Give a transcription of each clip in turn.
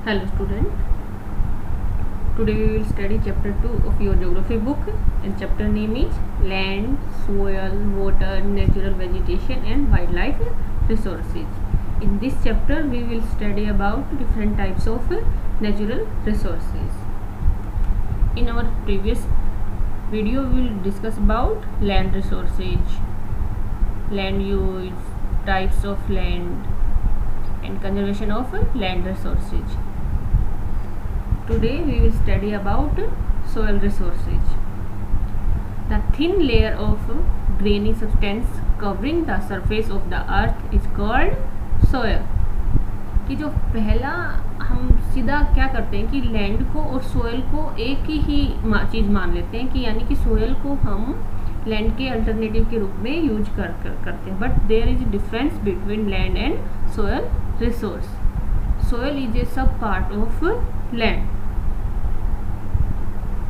Hello student, today we will study chapter 2 of your geography book and chapter name is land, soil, water, natural vegetation and wildlife resources. In this chapter we will study about different types of natural resources. In our previous video we will discuss about land resources, land use, types of land and conservation of land resources. Today we will study about soil resources. The thin layer of grainy substance covering the surface of the earth is called soil. कि जो पहला हम सीधा क्या करते हैं कि land को और सोयल को एक ही चीज़ मान लेते हैं कि यानी कि सोयल को हम लैंड के अल्टरनेटिव के रूप में यूज करते हैं, but there is difference between land and soil resource. Soil is a sub part of land.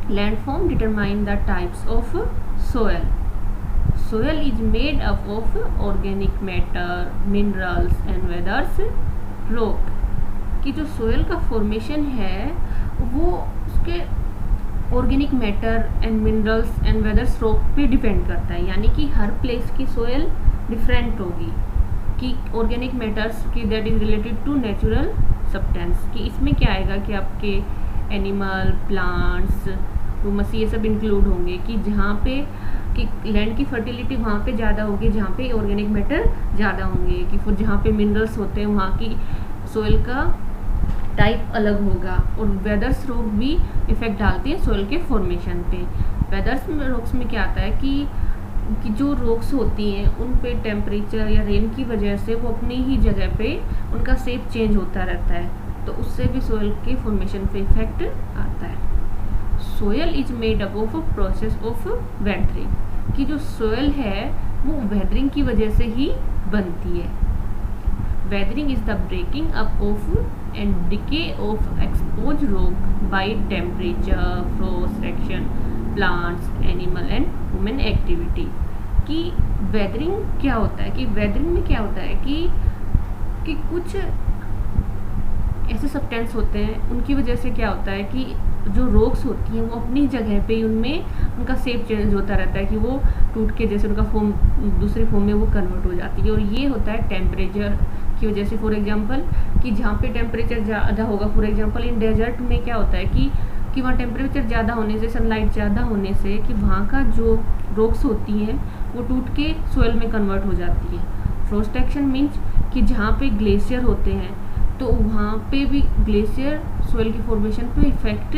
Landform determine the types of soil. Soil is made up of organic matter, minerals and weathers rock. कि जो soil का formation है वो उसके organic matter and minerals and weathers rock पे depend करता है. यानी कि हर प्लेस की सोयल डिफरेंट होगी. कि ऑर्गेनिक मैटर्स की that is related to natural substance. कि इसमें क्या आएगा कि आपके एनिमल, प्लांट्स, ह्यूमस ये सब इंक्लूड होंगे. कि जहाँ पे कि लैंड की फर्टिलिटी वहाँ पे ज़्यादा होगी जहाँ पे ऑर्गेनिक मैटर ज़्यादा होंगे. कि फिर जहाँ पे मिनरल्स होते हैं वहाँ की सोयल का टाइप अलग होगा. और वेदर्स रॉक भी इफेक्ट डालती है सोयल के फॉर्मेशन पे. वेदर्स में रॉक्स में क्या आता है कि जो रॉक्स होती हैं उन पे टेम्परेचर या रेन की वजह से वो अपनी ही जगह पे उनका शेप चेंज होता रहता है, तो उससे भी सोयल के फॉर्मेशन पे इफेक्ट आता है. Soil is made up of process of weathering. कि जो सोयल है वो वेदरिंग की वजह से ही बनती है. Weathering is the breaking up of and decay of exposed rock by temperature, frost action, plants, animal and human activity. कि वेदरिंग क्या होता है कि वेदरिंग में क्या होता है कि कुछ ऐसे सब्सटेंस होते हैं उनकी वजह से क्या होता है कि जो रॉक्स होती हैं वो अपनी जगह पे उनमें उनका शेप चेंज होता रहता है. कि वो टूट के जैसे उनका फॉर्म दूसरी फॉर्म में वो कन्वर्ट हो जाती है. और ये होता है टेम्परेचर की वजह से. फॉर एग्जांपल कि जहाँ पे टेम्परेचर ज़्यादा होगा, फॉर एग्जांपल इन डेजर्ट में क्या होता है कि वहाँ टेम्परेचर ज़्यादा होने से, सनलाइट ज़्यादा होने से कि वहाँ का जो रॉक्स होती हैं वो टूट के सोयल में कन्वर्ट हो जाती है. फ्रोस्ट एक्शन मीन्स कि जहाँ पे ग्लेशियर होते हैं तो वहाँ पे भी ग्लेशियर सोयल की फॉर्मेशन पे इफेक्ट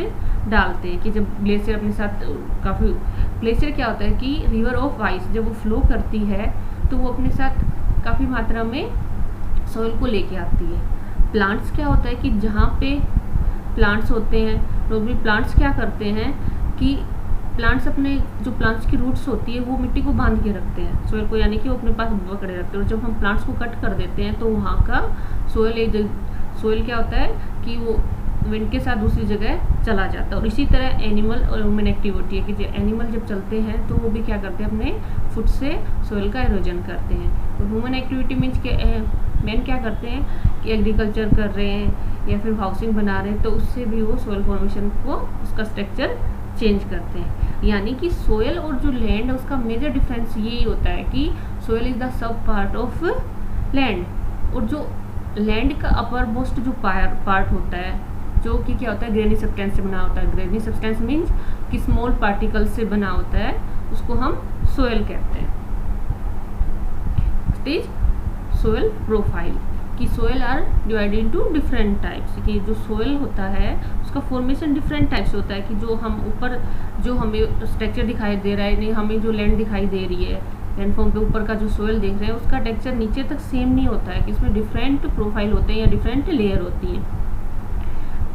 डालते हैं. कि जब ग्लेशियर अपने साथ काफ़ी ग्लेशियर क्या होता है कि रिवर ऑफ आइस जब वो फ्लो करती है तो वो अपने साथ काफ़ी मात्रा में सोयल को लेके आती है. प्लांट्स क्या होता है कि जहाँ पे प्लांट्स होते हैं तो भी प्लांट्स क्या करते हैं कि प्लांट्स अपने जो प्लांट्स की रूट्स होती है वो मिट्टी को बांध के रखते हैं सोयल को. यानी कि वो अपने पास पकड़े रखते हैं. और जब हम प्लांट्स को कट कर देते हैं तो वहाँ का सोयल क्या होता है कि वो विंड के साथ दूसरी जगह चला जाता है. और इसी तरह एनिमल और ह्यूमन एक्टिविटी है कि जो एनिमल जब चलते हैं तो वो भी क्या करते हैं अपने फुट से सोयल का इरोजन करते हैं. और ह्यूमन एक्टिविटी मीन्स के मैन क्या करते हैं कि एग्रीकल्चर कर रहे हैं या फिर हाउसिंग बना रहे हैं तो उससे भी वो सोयल फॉर्मेशन को उसका स्ट्रक्चर चेंज करते हैं. यानी कि सोयल और जो लैंड है उसका मेजर डिफरेंस यही होता है कि soil is the sub part of land. और जो लैंड का अपर मोस्ट जो पार्ट होता है जो कि क्या होता है ग्रेनी सब्सटेंस से बना होता है. ग्रेनी सब्सटेंस मीन्स कि स्मॉल पार्टिकल्स से बना होता है, उसको हम सोयल कहते हैं. Stage soil profile. कि soil are divided into different types. कि जो सोयल होता है उसका फॉर्मेशन डिफरेंट टाइप्स होता है. कि जो हम ऊपर जो हमें स्ट्रक्चर दिखाई दे रहा है, नहीं हमें जो लैंड दिखाई दे रही है लैंडफॉर्म के ऊपर का जो सोयल देख रहे हैं उसका टेक्सचर नीचे तक सेम नहीं होता है. कि इसमें डिफरेंट प्रोफाइल होते हैं या डिफरेंट लेयर होती हैं.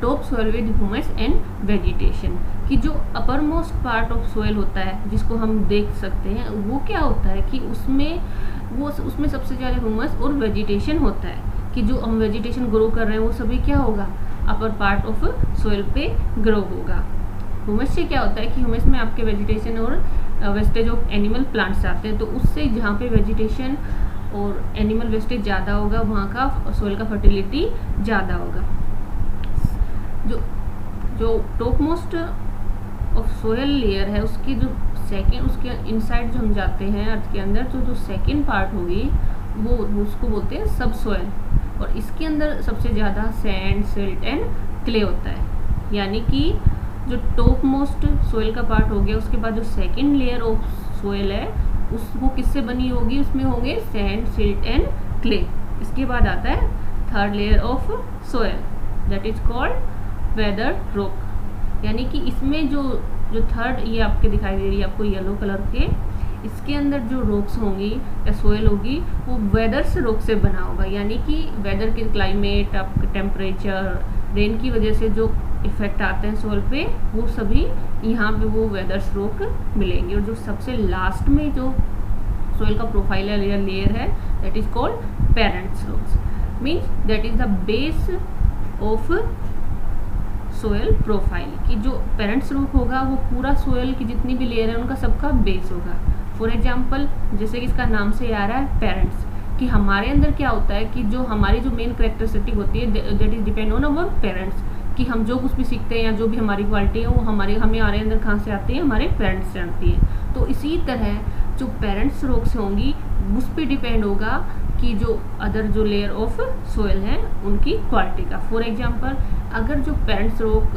Top soil with humus and vegetation. कि जो upper most part of soil होता है जिसको हम देख सकते हैं वो क्या होता है कि उसमें सबसे ज़्यादा ह्यूमस और वेजिटेशन होता है. कि जो हम वेजिटेशन ग्रो कर रहे हैं वो सभी क्या होगा अपर पार्ट ऑफ सोयल पे ग्रो होगा. ह्यूमस से क्या होता है कि ह्यूमस में आपके वेजिटेशन और वेस्टेज ऑफ एनिमल प्लांट्स आते हैं. तो उससे जहाँ पे वेजिटेशन और एनिमल वेस्टेज ज़्यादा होगा वहाँ का सोइल का फर्टिलिटी ज़्यादा होगा. जो जो top most of soil layer है उसकी जो सेकेंड, उसके इनसाइड जो हम जाते हैं अर्थ के अंदर, तो जो सेकेंड पार्ट होगी वो उसको बोलते हैं सब सोयल, और इसके अंदर सबसे ज़्यादा सैंड, सिल्ट एंड क्ले होता है। यानी कि जो टॉप मोस्ट सोयल का पार्ट हो गया, उसके बाद जो सेकेंड लेयर ऑफ सोयल है वो किससे बनी होगी, उसमें होंगे सैंड, सिल्ट एंड क्ले। इसके बाद आता है third layer of soil, that is called weather rock. यानी कि इसमें जो थर्ड, ये आपके दिखाई दे रही है आपको येलो कलर के, इसके अंदर जो रॉक्स होंगी या सोयल होगी वो वेदर से रॉक से बना होगा। यानी कि वेदर के, क्लाइमेट, आपके टेम्परेचर, रेन की वजह से जो इफेक्ट आते हैं सोयल पे, वो सभी यहाँ पे वो वेदर्स रॉक मिलेंगे। और जो सबसे लास्ट में जो सोयल का प्रोफाइल लेयर है that is called parents rocks, means that is the base of soil profile. कि जो पेरेंट्स रॉक होगा वो पूरा सोयल की जितनी भी लेयर है उनका सबका बेस होगा। फॉर एग्जाम्पल, जैसे कि इसका नाम से आ रहा है पेरेंट्स, कि हमारे अंदर क्या होता है कि जो हमारी जो मेन कैरेक्टरिस्टिक होती है that is depend on our parents, कि हम जो कुछ भी सीखते हैं या जो भी हमारी क्वालिटी है वो हमारे अंदर कहाँ से आती है, हमारे पेरेंट्स से आती है। तो इसी तरह जो पेरेंट्स रॉक्स होंगी उस पर डिपेंड होगा कि जो अदर जो लेयर ऑफ सोयल है उनकी क्वालिटी का। फॉर एग्जाम्पल, अगर जो पेरेंट्स रॉक,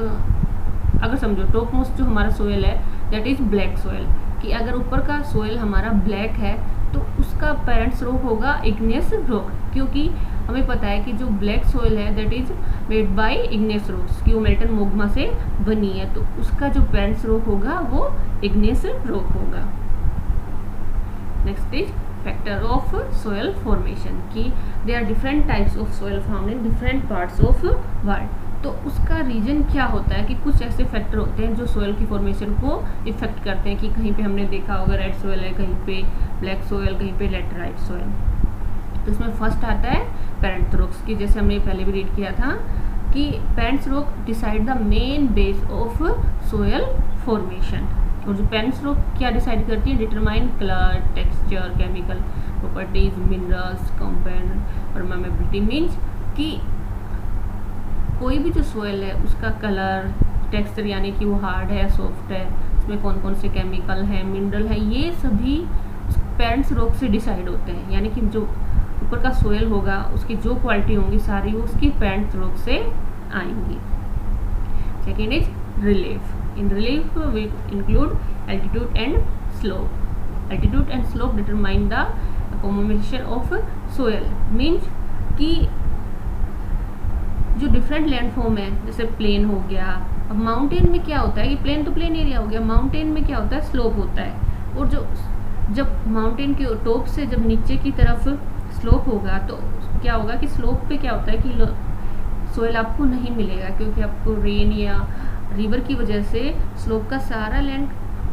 अगर समझो टॉप मोस्ट जो हमारा सोयल है दैट इज ब्लैक सोयल, कि अगर ऊपर का सोयल हमारा ब्लैक है तो उसका पेरेंट्स रॉक होगा इग्नियस रॉक, क्योंकि हमें पता है कि जो ब्लैक सोयल है that is made by igneous rocks, कि वो मेल्टन मैग्मा से बनी है, तो उसका जो पेरेंट्स रॉक होगा वो इग्नियस रॉक होगा। Next is factor of soil formation, कि there are different types of soil found in different parts of world. तो उसका रीजन क्या होता है कि कुछ ऐसे फैक्टर होते हैं जो सोयल की फॉर्मेशन को इफेक्ट करते हैं, कि कहीं पे हमने देखा होगा रेड सोयल है, कहीं पे ब्लैक सोयल, कहीं पे लेटराइट सोयल। तो इसमें फर्स्ट आता है पेरेंट्स रॉक्स, की जैसे हमने पहले भी रीड किया था कि parents rock decide the main base of soil formation. और जो पेरेंट्स रॉक क्या डिसाइड करती है, determine colour, texture, chemical properties, minerals, compound, permeability, means कि कोई भी जो सोयल है उसका कलर, टेक्सचर यानी कि वो हार्ड है, सॉफ्ट है, उसमें कौन कौन से केमिकल हैं, मिनरल है, ये सभी पेरेंट्स रॉक से डिसाइड होते हैं। यानी कि जो ऊपर का सोयल होगा उसकी जो क्वालिटी होंगी सारी वो उसकी पेरेंट्स रॉक से आएंगी। Second is relief. In relief we include altitude and slope. Altitude and slope determine the combination of soil, means कि जो डिफरेंट लैंडफॉर्म है, जैसे प्लेन हो गया, अब माउंटेन में क्या होता है कि प्लेन तो प्लेन एरिया हो गया, माउंटेन में क्या होता है स्लोप होता है, और जो जब माउंटेन के टॉप से जब नीचे की तरफ स्लोप होगा तो क्या होगा कि स्लोप पे क्या होता है कि सोयल आपको नहीं मिलेगा, क्योंकि आपको रेन या रिवर की वजह से स्लोप का सारा लैंड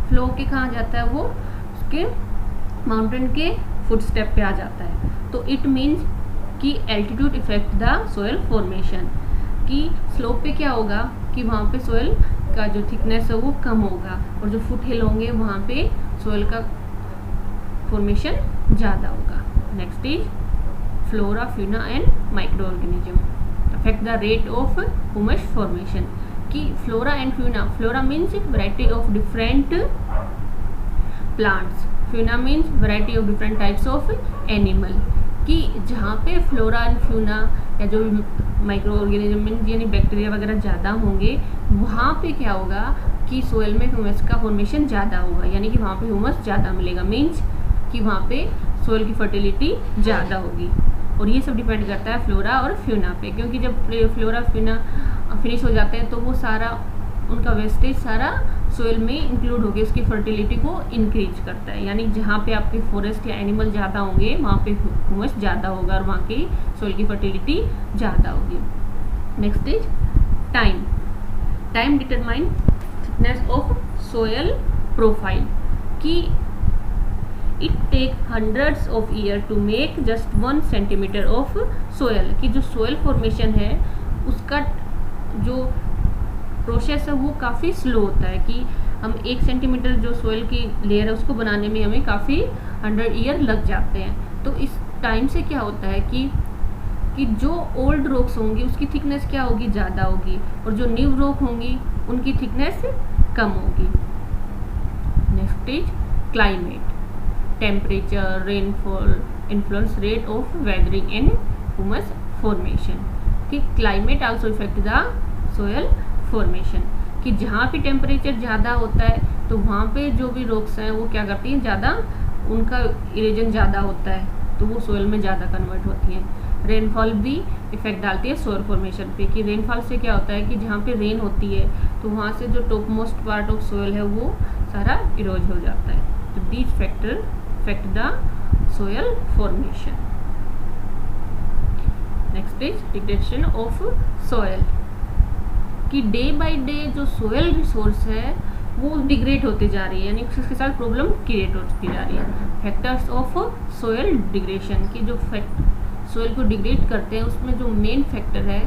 फ्लो के कहाँ जाता है, वो उसके माउंटेन के फुटस्टेप पे आ जाता है। तो इट मीन्स कि altitude effect the soil formation, कि स्लोप पे क्या होगा कि वहाँ पे सोयल का जो थिकनेस है वो कम होगा, और जो फुट हिल होंगे वहाँ पे सोयल का फॉर्मेशन ज़्यादा होगा। Next is flora, fauna and micro organism affect the rate of humus formation, कि flora and fauna, flora means variety of different plants, fauna means variety of different types of animal, कि जहाँ पे flora and fauna या जो micro organism यानी bacteria वगैरह ज़्यादा होंगे वहाँ पे क्या होगा कि सोयल में ह्यूमस का फॉर्मेशन ज़्यादा होगा, यानी कि वहाँ पे ह्यूमस ज़्यादा मिलेगा, मीन्स कि वहाँ पे सोयल की फर्टिलिटी ज़्यादा होगी। और ये सब डिपेंड करता है फ्लोरा और फ्यूना पे, क्योंकि जब फ्लोरा फ्यूना फिनिश हो जाते हैं तो वो सारा उनका वेस्टेज सारा सोयल में इंक्लूड होकर उसकी फर्टिलिटी को इंक्रीज करता है। यानी जहाँ पे आपके फॉरेस्ट या एनिमल ज़्यादा होंगे वहाँ पे ह्यूमस ज़्यादा होगा और वहाँ की सोयल की फर्टिलिटी ज़्यादा होगी। Next is time. Time determine thickness of soil profile, कि it take hundreds of year to make just 1 centimetre of soil, कि जो सोयल फॉर्मेशन है उसका जो प्रोसेस है वो काफ़ी स्लो होता है, कि हम 1 सेंटीमीटर जो सोयल की लेयर है उसको बनाने में हमें काफ़ी 100 ईयर लग जाते हैं। तो इस टाइम से क्या होता है कि कि जो ओल्ड रॉक्स होंगी उसकी थिकनेस क्या होगी, ज़्यादा होगी, और जो न्यू रॉक होंगी उनकी थिकनेस कम होगी। Next is climate, temperature, rainfall, influence rate of weathering and humus formation. कि climate also effect the soil formation, कि जहाँ पे टेम्परेचर ज़्यादा होता है तो वहाँ पे जो भी रॉक्स हैं वो क्या करती हैं, ज़्यादा उनका इरेजन ज़्यादा होता है तो वो सोयल में ज़्यादा कन्वर्ट होती हैं। रेनफॉल भी इफेक्ट डालती है सोयल फॉर्मेशन पे, कि रेनफॉल से क्या होता है कि जहाँ पे रेन होती है तो वहाँ से जो top most part of soil है वो सारा इरोज हो जाता है। तो these factor effect the soil formation. Next is degradation of soil, कि डे बाय डे जो सोयल रिसोर्स है वो डिग्रेड होती जा रही है, यानी उसके साथ प्रॉब्लम क्रिएट होती जा रही है। फैक्टर्स ऑफ सोयल डिग्रेडेशन, की जो सोयल को डिग्रेड करते हैं उसमें जो मेन फैक्टर है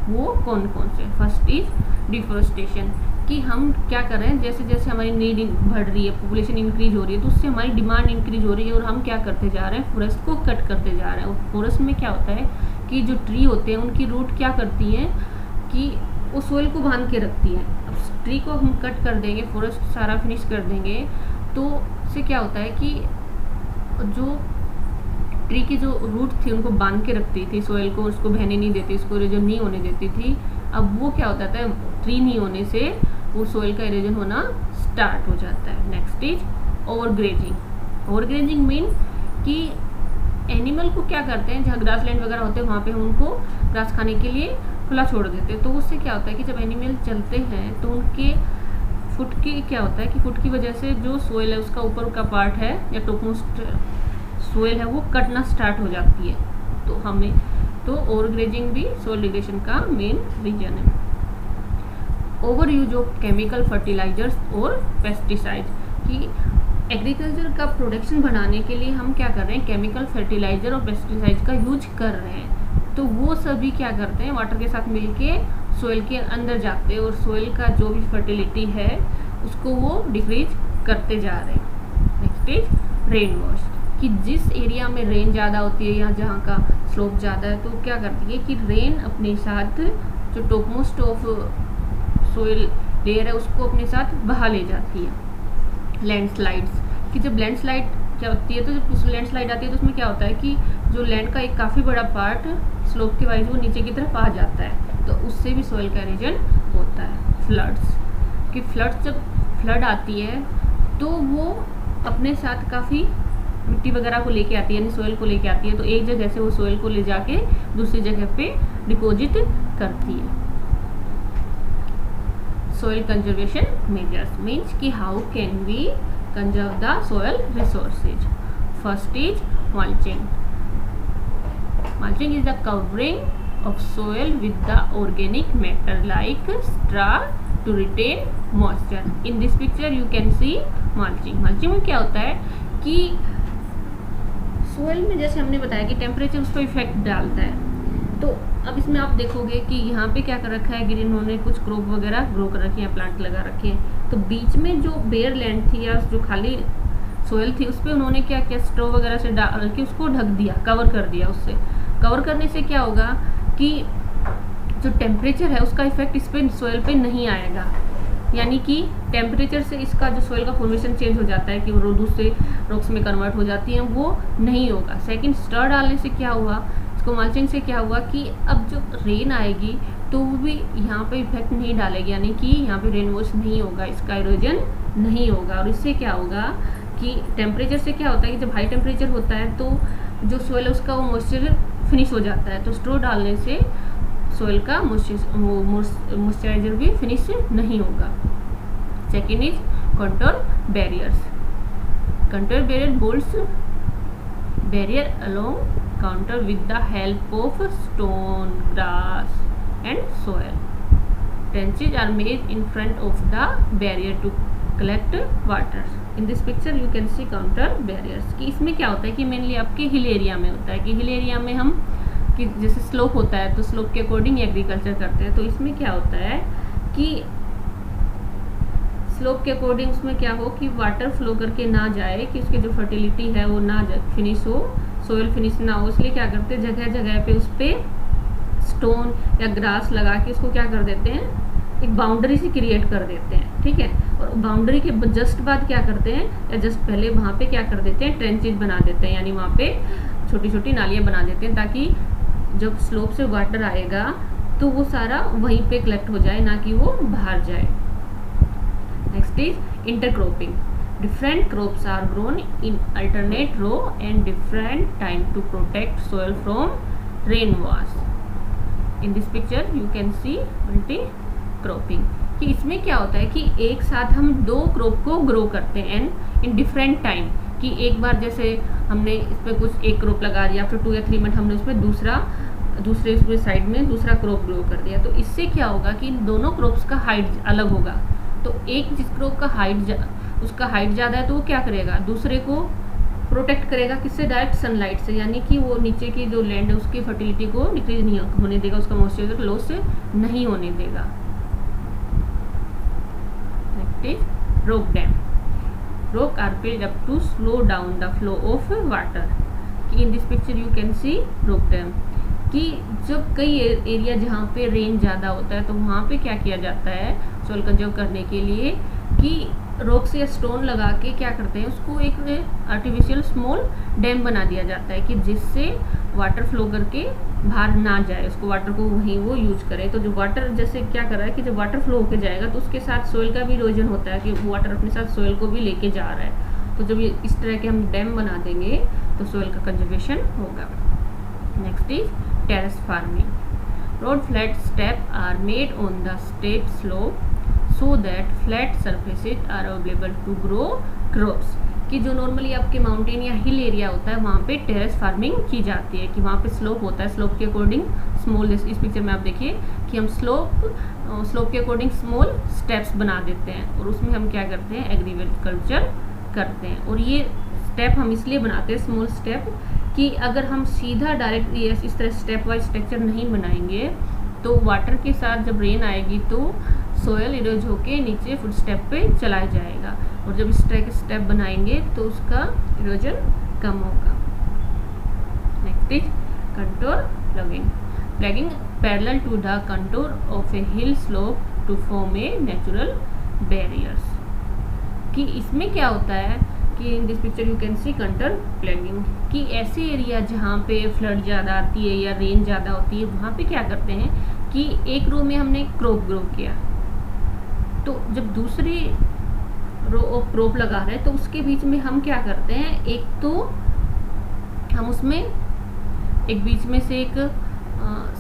वो कौन कौन से। फर्स्ट इज डिफोरेस्टेशन, कि हम क्या कर रहे हैं, जैसे जैसे हमारी नीड बढ़ रही है, पॉपुलेशन इंक्रीज हो रही है तो उससे हमारी डिमांड इंक्रीज हो रही है और हम क्या करते जा रहे हैं, फॉरेस्ट को कट करते जा रहे हैं। और फॉरेस्ट में क्या होता है कि जो ट्री होते हैं उनकी रूट क्या करती हैं कि वो सोयल को बांध के रखती है। अब ट्री को हम कट कर देंगे, फॉरेस्ट सारा फिनिश कर देंगे तो उससे क्या होता है कि जो ट्री की जो रूट थी उनको बांध के रखती थी सोयल को, उसको बहने नहीं देती, उसको इरोजन नहीं होने देती थी। अब वो क्या होता है, ट्री नहीं होने से वो सोयल का इरोजन होना स्टार्ट हो जाता है। Next is overgrazing. Overgrazing mean कि एनिमल को क्या करते हैं, जहाँ ग्रास लैंड वगैरह होते हैं वहाँ पे हम उनको ग्रास खाने के लिए खुला छोड़ देते हैं। तो उससे क्या होता है कि जब एनिमल चलते हैं तो उनके फुट की क्या होता है कि फुट की वजह से जो सोयल है उसका ऊपर का पार्ट है या टॉपमोस्ट सोयल है वो कटना स्टार्ट हो जाती है। तो हमें तो ओवरग्रेजिंग भी सोयल डिग्रेडेशन का मेन रीजन है। Over use of chemical fertilizers और पेस्टिसाइड्स, कि एग्रीकल्चर का प्रोडक्शन बढ़ाने के लिए हम क्या कर रहे हैं, केमिकल फर्टिलाइजर और पेस्टिसाइड्स का यूज कर रहे हैं। तो वो सभी क्या करते हैं, वाटर के साथ मिलके सोयल के अंदर जाते हैं और सोयल का जो भी फर्टिलिटी है उसको वो डिक्रीज करते जा रहे हैं। नेक्स्ट इज रेन वॉश, कि जिस एरिया में रेन ज़्यादा होती है या जहाँ का स्लोप ज़्यादा है तो क्या करती है कि रेन अपने साथ जो टॉपमोस्ट ऑफ सोयल लेयर है उसको अपने साथ बहा ले जाती है। लैंडस्लाइड्स, कि जब लैंडस्लाइड क्या होती है तो जब लैंडस्लाइड आती है तो उसमें क्या होता है कि जो लैंड का एक काफ़ी बड़ा पार्ट स्लोप के वाइज वो नीचे की तरफ आ जाता है तो उससे भी सोयल का इरोजन होता है। फ्लड्स, कि फ्लड्स जब फ्लड आती है तो वो अपने साथ काफ़ी मिट्टी वगैरह को लेके आती है, यानी सोयल को लेके आती है, तो एक जगह से वो सोयल को ले जाके दूसरी जगह पे डिपॉजिट करती है। सोयल कंजर्वेशन मेजर्स मीन्स कि how can we conserve the soil resources. First is mulching. Mulching is the covering of soil with the organic matter like straw to retain moisture. In this picture you can see mulching. Mulching में क्या होता है कि soil में जैसे हमने बताया कि टेम्परेचर उस पर इफेक्ट डालता है, तो अब इसमें आप देखोगे कि यहाँ पे क्या कर रखा है, ग्रीन उन्होंने कुछ क्रॉप वगैरह ग्रो कर रखी है, प्लांट लगा रखे हैं, तो बीच में जो बेयर लैंड थी या जो खाली सोयल थी उस पर उन्होंने क्या किया, स्ट्रॉ वगैरह से डाल के उसको ढक दिया, कवर कर दिया। उससे कवर करने से क्या होगा कि जो टेम्परेचर है उसका इफेक्ट इस पर सोयल पे नहीं आएगा, यानी कि टेम्परेचर से इसका जो सोयल का फॉर्मेशन चेंज हो जाता है कि वो दूसरे रॉक्स में कन्वर्ट हो जाती हैं, वो नहीं होगा। सेकंड, स्टर डालने से क्या हुआ, इसको मल्चिंग से क्या हुआ कि अब जो रेन आएगी तो वो भी यहाँ पे इफेक्ट नहीं डालेगी, यानी कि यहाँ पे रेन वॉश नहीं होगा, इसका इरोजन नहीं होगा। और इससे क्या होगा कि टेम्परेचर से क्या होता है कि जब हाई टेम्परेचर होता है तो जो सोयल है उसका वो मॉइस्चर फिनिश हो जाता है, तो स्ट्रो डालने से सोयल का मॉइस्चराइजर भी फिनिश नहीं होगा। Second is contour barriers. Contour barrier builds barrier along counter with the help of stone, grass and soil. Trenches are made in front of the barrier to collect water. In this picture you can see counter barriers. कि इसमें क्या होता है कि mainly आपके hill area में होता है कि हिल एरिया में हम कि जैसे स्लोप होता है तो स्लोप के अकॉर्डिंग एग्रीकल्चर करते हैं, तो इसमें क्या होता है कि स्लोप के अकॉर्डिंग उसमें क्या हो कि वाटर फ्लो करके ना जाए, कि उसकी जो फर्टिलिटी है वो ना फिनिश हो, सोयल फिनिश ना हो, इसलिए क्या करते हैं जगह जगह पे उस पर स्टोन या ग्रास लगा के इसको क्या कर देते हैं, एक बाउंड्री सी क्रिएट कर देते हैं, ठीक है। और बाउंड्री के जस्ट बाद क्या करते हैं, या जस्ट पहले वहाँ पे क्या कर देते हैं, ट्रेंचेज बना देते हैं, यानी वहाँ पे छोटी छोटी नालियाँ बना देते हैं, ताकि जब स्लोप से वाटर आएगा तो वो सारा वहीं पे कलेक्ट हो जाए, ना कि वो बाहर जाए। Next is intercropping. Different crops are grown in alternate row and different time to protect soil from rainwash. In this picture you can see multi-cropping. कि इसमें क्या होता है कि एक साथ हम दो क्रॉप को ग्रो करते हैं एंड इन डिफरेंट टाइम, कि एक बार जैसे हमने इसमें कुछ एक क्रॉप लगा दिया, फिर 2 या 3 मिनट हमने उसमें दूसरे उसमें साइड में दूसरा क्रॉप ग्रो कर दिया। तो इससे क्या होगा कि इन दोनों क्रॉप्स का हाइट अलग होगा। तो एक जिस क्रॉप का उसका हाइट ज़्यादा है तो वो क्या करेगा, दूसरे को प्रोटेक्ट करेगा, किससे, डायरेक्ट सनलाइट से, यानी कि वो नीचे की जो लैंड है उसकी फर्टिलिटी को डिक्रीज नहीं होने देगा, उसका मॉइस्चर लॉस नहीं होने देगा। Next is rock dam. Rock are built up to slow down the flow of water. In this picture you can see rock dam, कि जब कई एरिया जहाँ पे रेन ज़्यादा होता है तो वहाँ पे क्या किया जाता है सॉइल कंजर्व करने के लिए, कि रॉक्स या स्टोन लगा के क्या करते हैं, उसको एक आर्टिफिशियल स्मॉल डैम बना दिया जाता है, कि जिससे वाटर फ्लो करके बाहर ना जाए, उसको वाटर को वहीं वो यूज करे। तो जो वाटर जैसे क्या कर रहा है कि जब वाटर फ्लो होके जाएगा तो उसके साथ सोइल का भी इरोजन होता है, कि वाटर अपने साथ सोइल को भी लेके जा रहा है। तो जब ये इस तरह के हम डैम बना देंगे तो सोइल का कंजर्वेशन होगा। Next is terrace farming. Road flat step are made on the step slope so that flat surfaces are available to grow crops। कि जो नॉर्मली आपके माउंटेन या हिल एरिया होता है वहाँ पे टेरेस फार्मिंग की जाती है, कि वहाँ पे स्लोप होता है, स्लोप के अकॉर्डिंग स्मॉल, इस पिक्चर में आप देखिए कि हम स्लोप के अकॉर्डिंग स्मॉल स्टेप्स बना देते हैं और उसमें हम क्या करते हैं, एग्रीकल्चर करते हैं। और ये स्टेप हम इसलिए बनाते हैं स्मॉल स्टेप, कि अगर हम सीधा डायरेक्ट इस तरह स्टेप वाइज स्ट्रक्चर नहीं बनाएंगे तो वाटर के साथ जब रेन आएगी तो सोयल इरोज होके नीचे फुट स्टेप पे चला जाएगा, और जब इस तरह के स्टेप बनाएंगे तो उसका इरोजन कम होगा। Next is contour plugging. Plugging parallel to the contour of a hill slope to form a natural barriers. कि इसमें क्या होता है कि in this picture you can see contour plugging, कि ऐसे एरिया जहाँ पे फ्लड ज़्यादा आती है या रेन ज़्यादा होती है वहाँ पे क्या करते हैं कि एक रो में हमने क्रॉप ग्रो किया, तो जब दूसरी रो ऑफ क्रॉप लगा रहे हैं तो उसके बीच में हम क्या करते हैं, एक तो हम उसमें एक बीच में से एक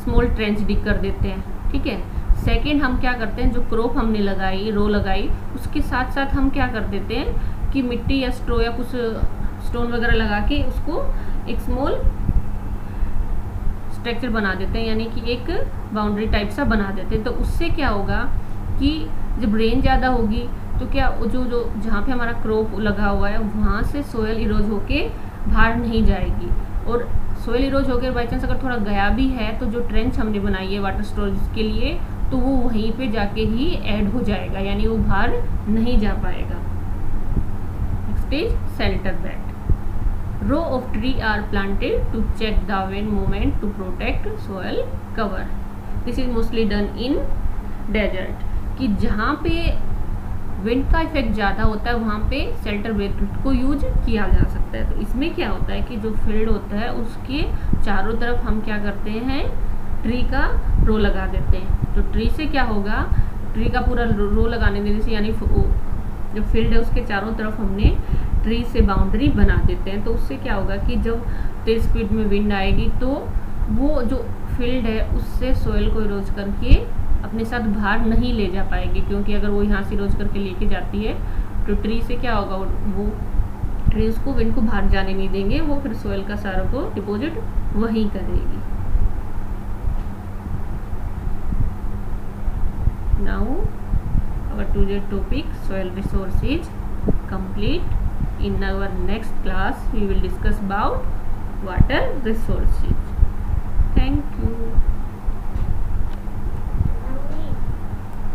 स्मॉल ट्रेंच डिग कर देते हैं, ठीक है। सेकंड हम क्या करते हैं, जो क्रॉप हमने लगाई, रो लगाई, उसके साथ साथ हम क्या कर देते हैं कि मिट्टी या स्ट्रो या कुछ स्टोन वगैरह लगा के उसको एक स्मॉल स्ट्रक्चर बना देते हैं, यानी कि एक बाउंड्री टाइप सा बना देते हैं। तो उससे क्या होगा कि जब रेन ज़्यादा होगी तो क्या जो जहाँ पे हमारा क्रॉप लगा हुआ है वहाँ से सोयल इरोज होके बाहर नहीं जाएगी, और सोयल इरोज होकर बाई चांस अगर थोड़ा गया भी है तो जो ट्रेंच हमने बनाई है वाटर स्टोरेज के लिए तो वो वहीं पे जाके ही ऐड हो जाएगा, यानी वो बाहर नहीं जा पाएगा। Next is shelter bed. Row of tree are planted to check the wind movement to protect soil cover. This is mostly done in desert। कि जहाँ पे विंड का इफेक्ट ज़्यादा होता है वहाँ पे शेल्टर बेड को यूज किया जा सकता है। तो इसमें क्या होता है कि जो फील्ड होता है उसके चारों तरफ हम क्या करते हैं, ट्री का रो लगा देते हैं। तो ट्री से क्या होगा, ट्री का पूरा रो लगाने देने से, यानी जो फील्ड है उसके चारों तरफ हमने ट्री से बाउंड्री बना देते हैं। तो उससे क्या होगा कि जब तेज स्पीड में विंड आएगी तो वो जो फील्ड है उससे सोयल को इरोज करके अपने साथ बाहर नहीं ले जा पाएगी, क्योंकि अगर वो यहाँ से इरोज करके लेके जाती है तो ट्री से क्या होगा, वो ट्री उसको विंड को बाहर जाने नहीं देंगे, वो फिर सोयल का सारा को डिपॉजिट वहीं करेगी। Now our today's topic soil resource is complete. In our next class we will discuss about water resources. Thank you.